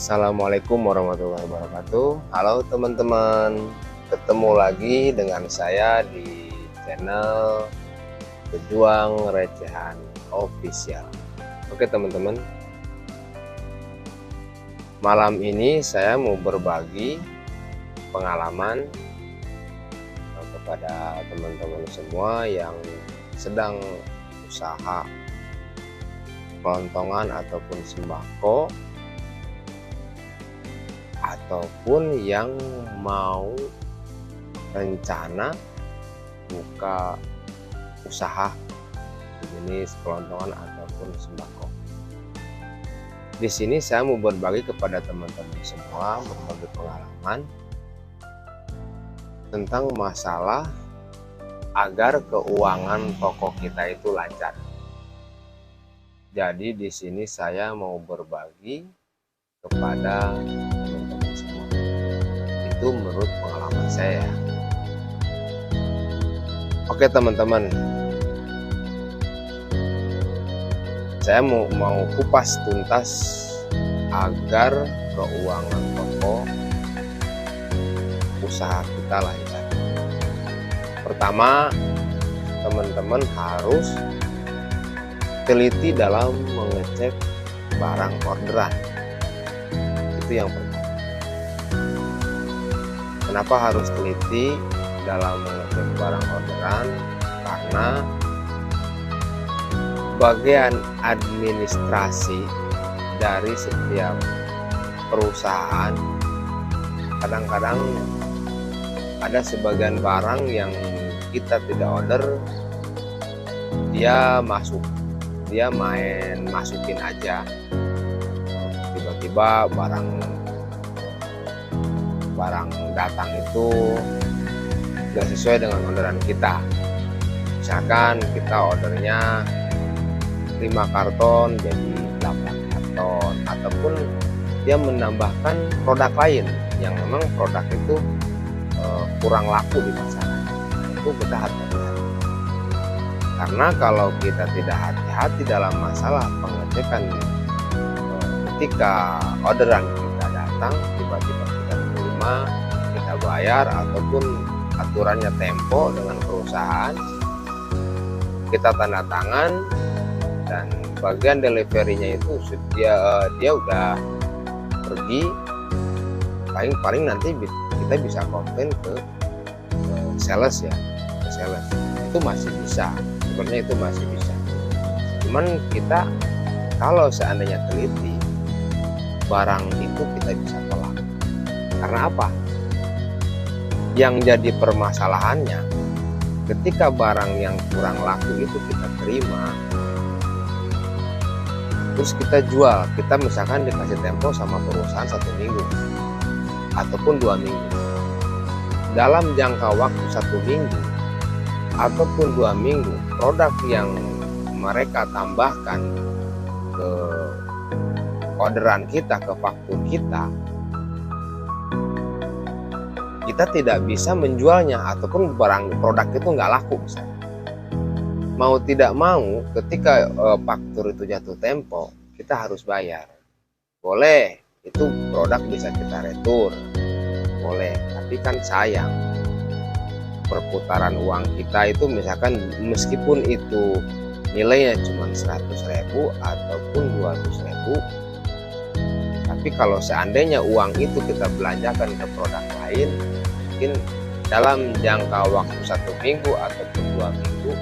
Assalamualaikum warahmatullahi wabarakatuh. Halo teman-teman, ketemu lagi dengan saya di channel Pejuang Recehan Official. Oke teman-teman, malam ini saya mau berbagi pengalaman kepada teman-teman semua yang sedang usaha kelontongan ataupun sembako, ataupun yang mau rencana buka usaha jenis kelontongan ataupun sembako. Di sini saya mau berbagi kepada teman-teman semua berbagi pengalaman tentang masalah agar keuangan toko kita itu lancar. Jadi di sini saya mau berbagi kepada teman-teman semua. Itu menurut pengalaman saya. Oke teman-teman, saya mau kupas tuntas agar keuangan toko usaha kita lancar. Pertama, teman-teman harus teliti dalam mengecek barang orderan. Itu yang pertama. Kenapa harus teliti dalam mengecek barang orderan? Karena bagian administrasi dari setiap perusahaan kadang-kadang ada sebagian barang yang kita tidak order, dia main masukin aja, tiba-tiba barang datang itu nggak sesuai dengan orderan kita. Misalkan kita ordernya 5 karton jadi 8 karton, ataupun dia menambahkan produk lain yang memang produk itu kurang laku di pasaran. Itu kita hati-hati. Karena kalau kita tidak hati-hati dalam masalah pengecekan ketika orderan kita datang, tiba-tiba kita terima, kita bayar, ataupun aturannya tempo dengan perusahaan, kita tanda tangan, dan bagian deliverynya itu dia udah pergi, paling nanti kita bisa komplain ke sales ya, ke sales. Itu masih bisa, sebenarnya itu masih bisa. Cuman kita kalau seandainya teliti, barang itu kita bisa tolak. Karena apa? Yang jadi permasalahannya, ketika barang yang kurang laku itu kita terima, terus kita jual, kita misalkan dikasih tempo sama perusahaan 1 minggu ataupun 2 minggu. Dalam jangka waktu 1 minggu ataupun 2 minggu, produk yang mereka tambahkan ke orderan kita, ke faktur kita tidak bisa menjualnya, ataupun produk itu nggak laku misalnya. Mau tidak mau, ketika faktur itu jatuh tempo, kita harus bayar. Boleh, itu produk bisa kita retur, boleh, tapi kan sayang. Perputaran uang kita itu misalkan meskipun itu nilainya cuma 100.000 ataupun 200.000, tapi kalau seandainya uang itu kita belanjakan ke produk lain, mungkin dalam jangka waktu 1 minggu ataupun 2 minggu,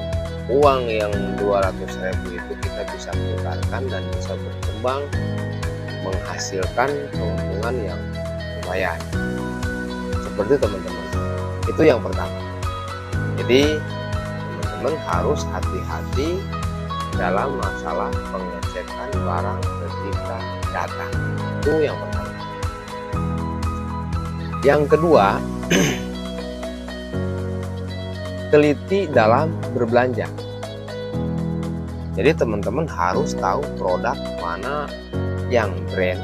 uang yang 200.000 itu kita bisa putarkan dan bisa berkembang menghasilkan keuntungan yang lumayan. Seperti teman-teman, itu yang pertama. Jadi teman-teman harus hati-hati dalam masalah pengecekan barang ketika datang. Itu yang pertama. Yang kedua, teliti dalam berbelanja. Jadi teman-teman harus tahu produk mana yang brand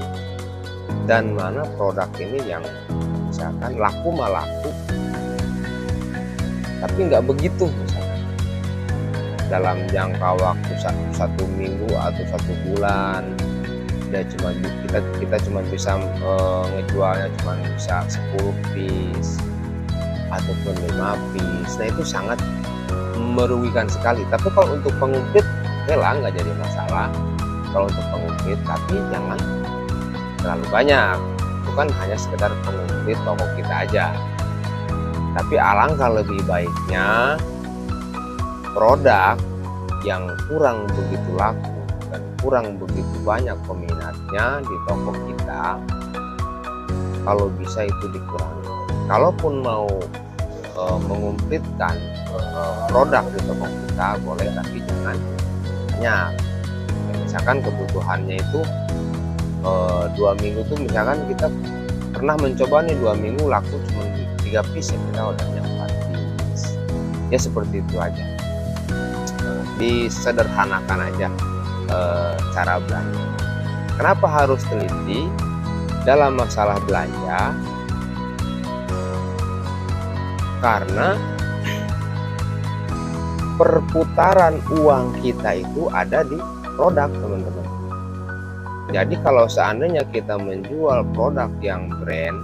dan mana produk ini yang misalkan laku mah laku, tapi nggak begitu misalkan. Dalam jangka waktu satu minggu atau 1 bulan kita cuma bisa ngejualnya cuma bisa 10 piece ataupun 5 piece. Nah itu sangat merugikan sekali. Tapi kalau untuk pengumpit lah nggak jadi masalah kalau untuk pengumpit, tapi jangan terlalu banyak. Itu kan hanya sekedar pengumpit toko kita aja. Tapi alangkah lebih baiknya produk yang kurang begitu laku dan kurang begitu banyak peminatnya di toko kita, kalau bisa itu dikurangi. Kalaupun mau mengumpitkan produk di toko kita boleh, tapi jangan banyak. Misalkan kebutuhannya itu 2 minggu tuh, misalkan kita pernah mencoba nih 2 minggu laku cuma 3 piece, ya kita ordernya 4 piece. Ya seperti itu aja. Disederhanakan aja cara belanja. Kenapa harus teliti dalam masalah belanja? Karena perputaran uang kita itu ada di produk, teman-teman. Jadi kalau seandainya kita menjual produk yang brand,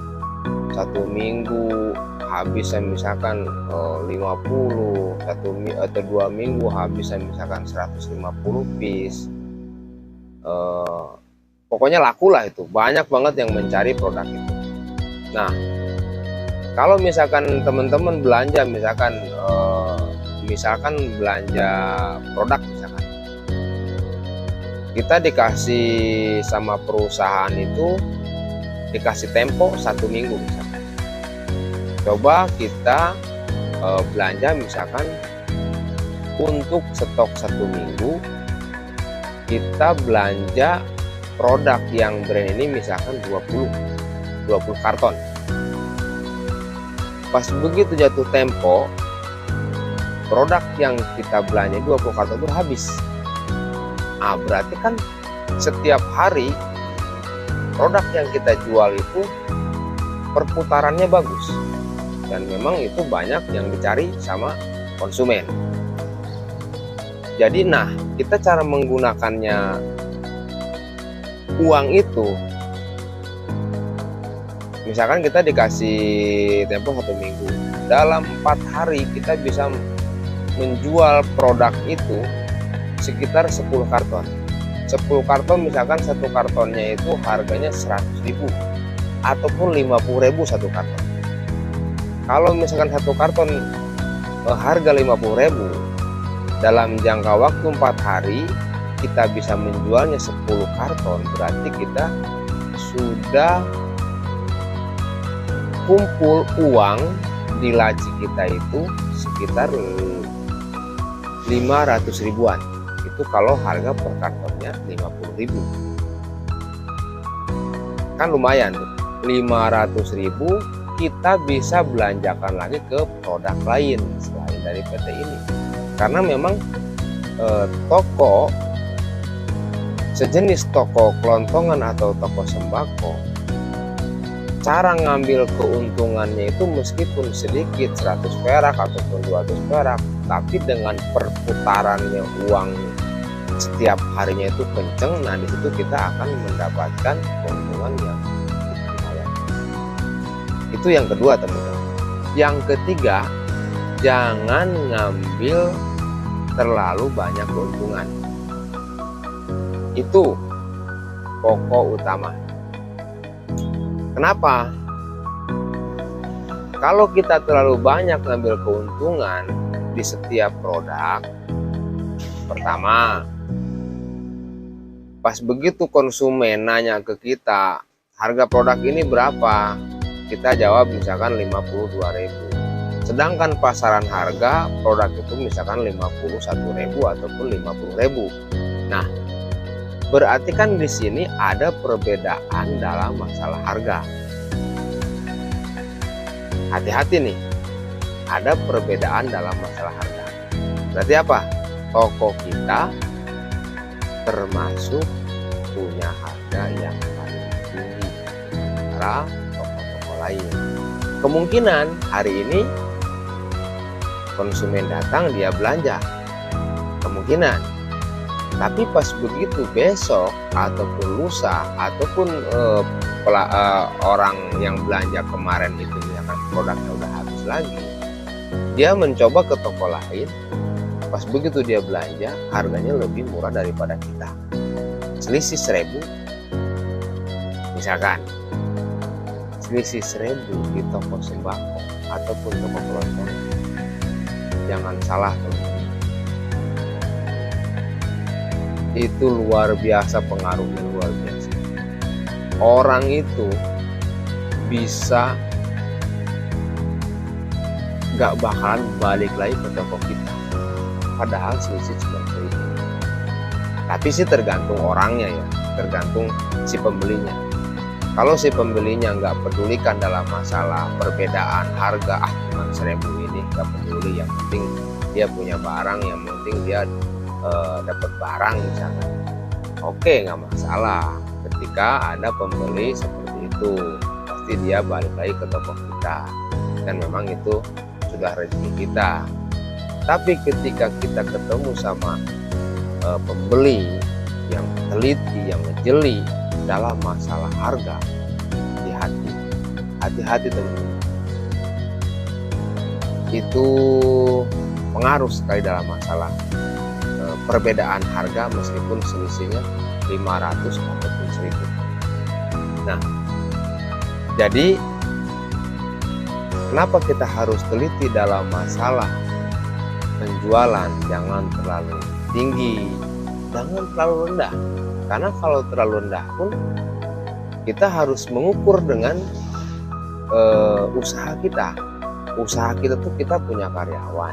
1 minggu habis misalkan 50, atau 2 minggu habis misalkan 150 piece, pokoknya laku lah, itu banyak banget yang mencari produk itu. Nah kalau misalkan teman-teman belanja misalkan belanja produk, misalkan kita dikasih sama perusahaan itu dikasih tempo 1 minggu misalkan. Coba kita belanja misalkan untuk stok 1 minggu, kita belanja produk yang brand ini misalkan 20 karton. Pas begitu jatuh tempo, produk yang kita belanja 20 karton itu habis. Berarti kan setiap hari produk yang kita jual itu perputarannya bagus, dan memang itu banyak yang dicari sama konsumen. Jadi kita cara menggunakannya uang itu, misalkan kita dikasih tempo 1 minggu, dalam 4 hari kita bisa menjual produk itu sekitar 10 karton. 10 karton misalkan satu kartonnya itu harganya 100.000 ataupun 50.000 satu karton. Kalau misalkan satu karton harga 50.000, dalam jangka waktu 4 hari kita bisa menjualnya 10 karton, berarti kita sudah kumpul uang di laci kita itu sekitar 500 ribuan. Itu kalau harga per kartonnya 50.000, kan lumayan. 500.000 kita bisa belanjakan lagi ke produk lain selain dari PT ini. Karena memang toko sejenis toko kelontongan atau toko sembako, cara ngambil keuntungannya itu meskipun sedikit, 100 perak ataupun 200 perak, tapi dengan perputarannya uang setiap harinya itu kenceng, nah disitu kita akan mendapatkan keuntungan yang lumayan. Itu yang kedua, teman-teman. Yang ketiga, jangan ngambil terlalu banyak keuntungan. Itu pokok utama. Kenapa? Kalau kita terlalu banyak ngambil keuntungan di setiap produk, pertama, pas begitu konsumen nanya ke kita, harga produk ini berapa? Kita jawab misalkan 52.000. Sedangkan pasaran harga produk itu misalkan 51.000 ataupun 50.000. Nah, berarti kan di sini ada perbedaan dalam masalah harga. Hati-hati nih, ada perbedaan dalam masalah harga. Berarti apa? Toko kita termasuk punya harga yang paling tinggi antara toko-toko lain. Kemungkinan hari ini konsumen datang dia belanja, kemungkinan Tapi pas begitu besok ataupun lusa ataupun orang yang belanja kemarin itu misalkan produknya udah habis lagi, dia mencoba ke toko lain. Pas begitu dia belanja, harganya lebih murah daripada kita, selisih 1.000 misalkan, selisih 1.000 di toko sembako ataupun toko kelontong. Jangan salah teman-teman, itu luar biasa pengaruhnya, luar biasa. Orang itu bisa gak bakalan balik lagi ke toko kita, padahal selisih 90.000. Tapi sih tergantung orangnya ya, tergantung si pembelinya. Kalau si pembelinya nggak pedulikan dalam masalah perbedaan harga, cuma 1.000 ini nggak peduli, yang penting dia punya barang, yang penting dia dapat barang misalnya, oke, nggak masalah. Ketika ada pembeli seperti itu, pasti dia balik lagi ke toko kita, dan memang itu sudah rezeki kita. Tapi ketika kita ketemu sama pembeli yang teliti, yang ngejeli dalam masalah harga, hati-hati teman-teman. Itu pengaruh sekali dalam masalah perbedaan harga, meskipun selisihnya 500 ataupun 1.000. Nah, jadi kenapa kita harus teliti dalam masalah penjualan? Jangan terlalu tinggi, jangan terlalu rendah. Karena kalau terlalu rendah pun kita harus mengukur dengan usaha kita. Usaha kita tuh kita punya karyawan.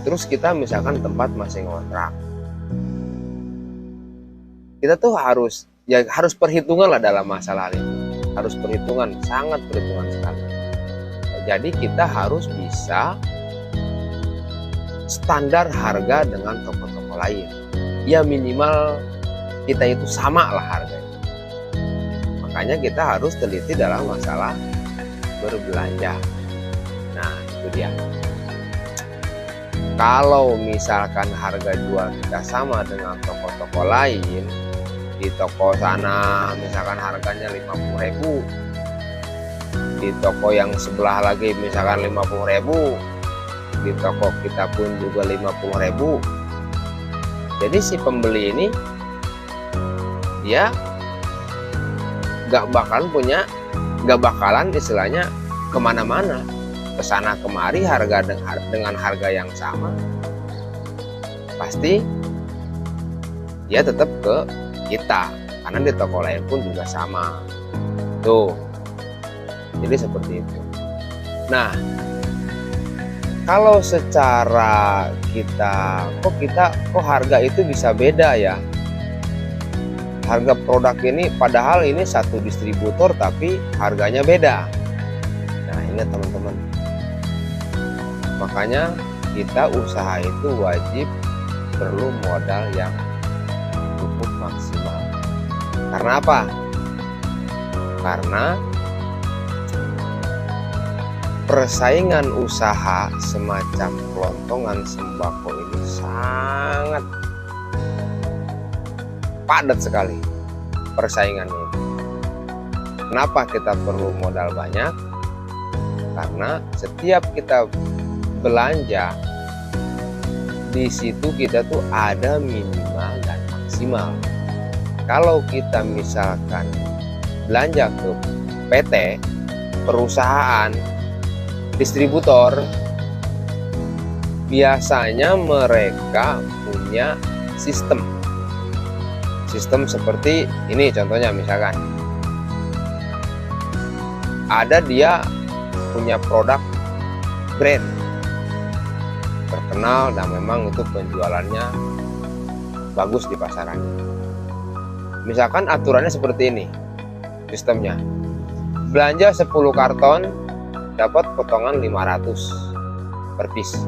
Terus kita misalkan tempat masih ngontrak. Kita tuh harus perhitungan lah dalam masalah ini. Harus perhitungan, sangat perhitungan sekali. Jadi kita harus bisa standar harga dengan toko-toko lain. Ya minimal kita itu sama lah harganya. Makanya kita harus teliti dalam masalah berbelanja. Nah, itu dia. Kalau misalkan harga jual kita sama dengan toko-toko lain, di toko sana misalkan harganya 50.000, di toko yang sebelah lagi misalkan 50.000, di toko kita pun juga 50.000. Jadi si pembeli ini dia gak bakalan istilahnya kemana-mana, kesana kemari harga dengan harga yang sama, pasti dia tetap ke kita, karena di toko lain pun juga sama tuh. Jadi seperti itu. Nah, kalau secara kok harga itu bisa beda ya, harga produk ini padahal ini satu distributor tapi harganya beda. Nah, ingat teman-teman, makanya kita usaha itu wajib perlu modal yang cukup maksimal. Karena apa? Karena persaingan usaha semacam kelontongan sembako ini sangat padat sekali persaingannya. Kenapa kita perlu modal banyak? Karena setiap kita belanja di situ kita tuh ada minimal dan maksimal. Kalau kita misalkan belanja ke PT, perusahaan, distributor, biasanya mereka punya sistem seperti ini. Contohnya misalkan ada dia punya produk brand terkenal dan memang itu penjualannya bagus di pasarannya. Misalkan aturannya seperti ini sistemnya, belanja 10 karton dapat potongan 500 per piece,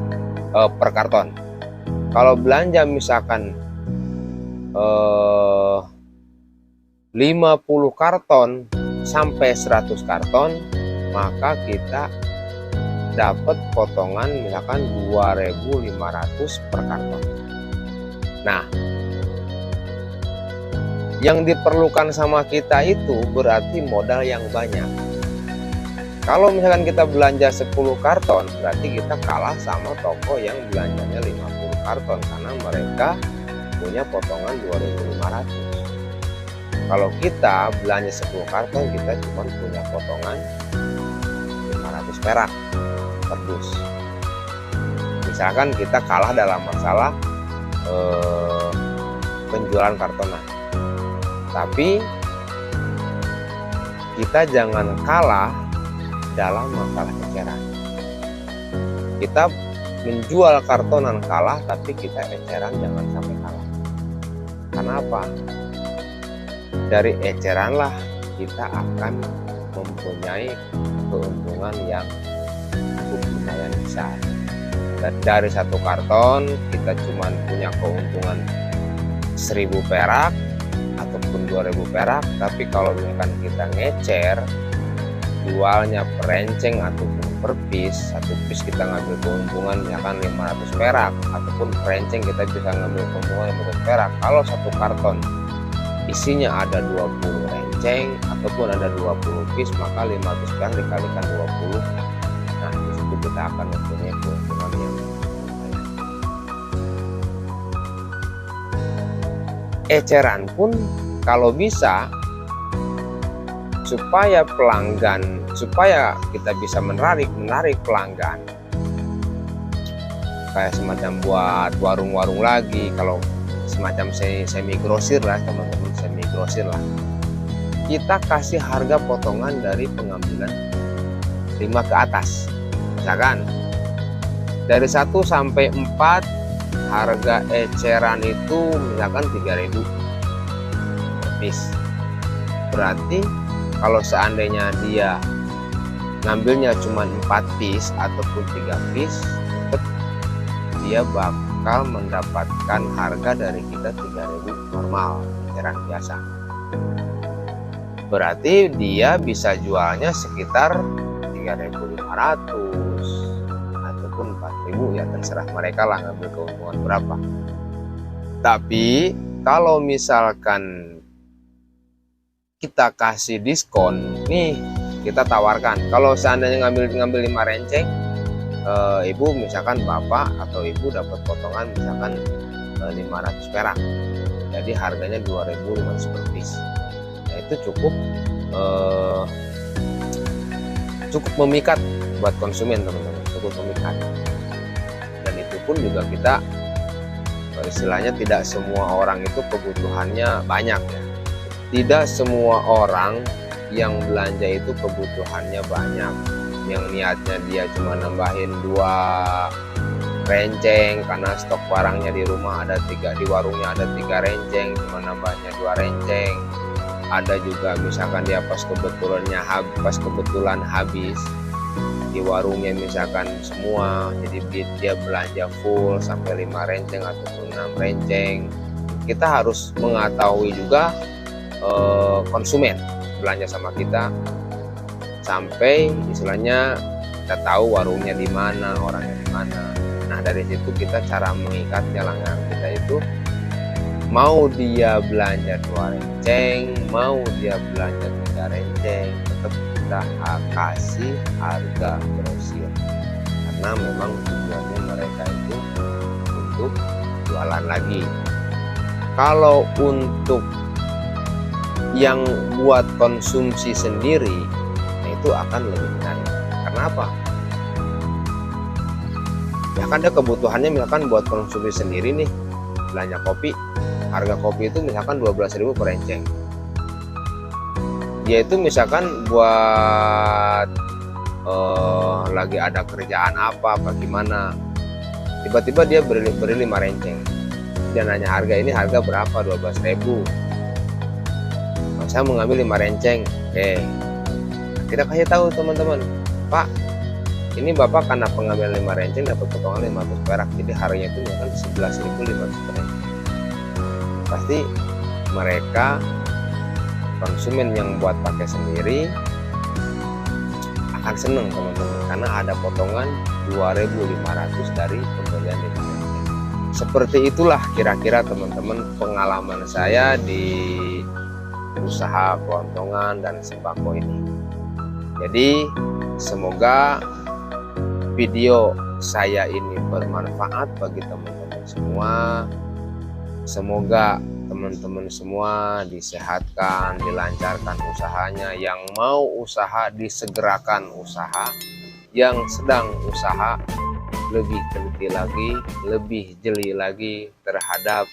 per karton. Kalau belanja misalkan 50 karton sampai 100 karton, maka kita dapat potongan misalkan 2.500 per karton. Nah, yang diperlukan sama kita itu berarti modal yang banyak. Kalau misalkan kita belanja 10 karton, berarti kita kalah sama toko yang belanjanya 50 karton karena mereka punya potongan 2.500. Kalau kita belanja 10 karton, kita cuma punya potongan 500 perak per dus. Misalkan kita kalah dalam masalah penjualan kartonan. Tapi kita jangan kalah dalam masalah eceran. Kita menjual kartonan kalah, tapi kita eceran jangan sampai kalah. Kenapa? Dari eceranlah kita akan mempunyai keuntungan yang cukup lumayan besar. Dan dari satu karton kita cuma punya keuntungan 1.000 perak ataupun 2.000 perak, tapi kalau misalkan kita ngecer, jualnya per renceng ataupun per piece, satu piece kita ngambil keuntungan misalkan 500 perak, ataupun per renceng kita bisa ngambil keuntungan 500 perak. Kalau satu karton isinya ada 20 renceng ataupun ada 20 piece, maka 500 perak dikalikan 20, nah disitu kita akan mempunyai keuntungan yang lumayan. Eceran pun kalau bisa, supaya kita bisa menarik pelanggan, kayak semacam buat warung-warung lagi, kalau semacam semi grosir lah teman-teman, semi grosir lah, kita kasih harga potongan dari pengambilan 5 ke atas. Misalkan dari 1 sampai 4 harga eceran itu misalkan 3.000 per piece. Berarti kalau seandainya dia ngambilnya cuma 4 piece ataupun 3 piece, dia bakal mendapatkan harga dari kita 3.000 normal, eceran biasa. Berarti dia bisa jualnya sekitar 3.500 ataupun 4.000, ya terserah mereka lah ngambil keuntungan berapa. Tapi kalau misalkan kita kasih diskon nih, kita tawarkan kalau seandainya ngambil 5 renceng, ibu misalkan bapak atau ibu dapat potongan misalkan 500 perak, jadi harganya 2.500 per piece. Nah itu cukup memikat buat konsumen teman-teman, cukup memikat. Dan itu pun juga kita istilahnya tidak semua orang itu kebutuhannya banyak ya. Tidak semua orang yang belanja itu kebutuhannya banyak, yang niatnya dia cuma nambahin 2 renceng karena stok barangnya di rumah ada 3, di warungnya ada 3 renceng, cuma nambahnya 2 renceng. Ada juga misalkan dia pas kebetulan habis di warungnya misalkan semua, jadi dia belanja full sampai 5 renceng ataupun 6 renceng. Kita harus mengetahui juga konsumen belanja sama kita sampai istilahnya kita tahu warungnya di mana, orangnya di mana. Nah dari situ kita cara mengikatnya langganan kita itu, mau dia belanja 2 renceng, mau dia belanja 3 renceng, tetap kita kasih harga grosir karena memang tujuannya mereka itu untuk jualan lagi. Kalau untuk yang buat konsumsi sendiri, nah itu akan lebih menarik. Karena apa? Ya kan dia kebutuhannya misalkan buat konsumsi sendiri nih, belanja kopi, harga kopi itu misalkan 12.000 per renceng. Dia itu misalkan buat lagi ada kerjaan apa gimana, tiba-tiba dia beri 5 renceng. Dia nanya harga, ini harga berapa? 12.000. Saya mau ngambil 5 renceng. Kita kasih tahu teman-teman, Pak, ini Bapak karena pengambilan 5 renceng dapat potongan 500 perak, jadi harganya itu misalkan 11.500 per renceng. Pasti mereka konsumen yang buat pakai sendiri akan seneng teman-teman, karena ada potongan 2.500 dari pembelian 5 renceng. Seperti itulah kira-kira teman-teman pengalaman saya di usaha kelontongan dan sembako ini. Jadi semoga video saya ini bermanfaat bagi teman-teman semua. Semoga teman-teman semua disehatkan, dilancarkan usahanya. Yang mau usaha disegerakan usaha, yang sedang usaha lebih teliti lagi, lebih jeli lagi terhadap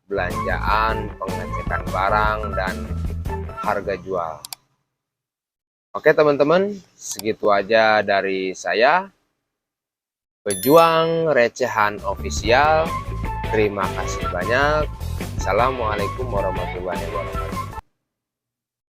belanjaan, pengecekan barang, dan harga jual. Oke teman-teman, segitu aja dari saya, Pejuang Recehan Official. Terima kasih banyak. Assalamualaikum warahmatullahi wabarakatuh.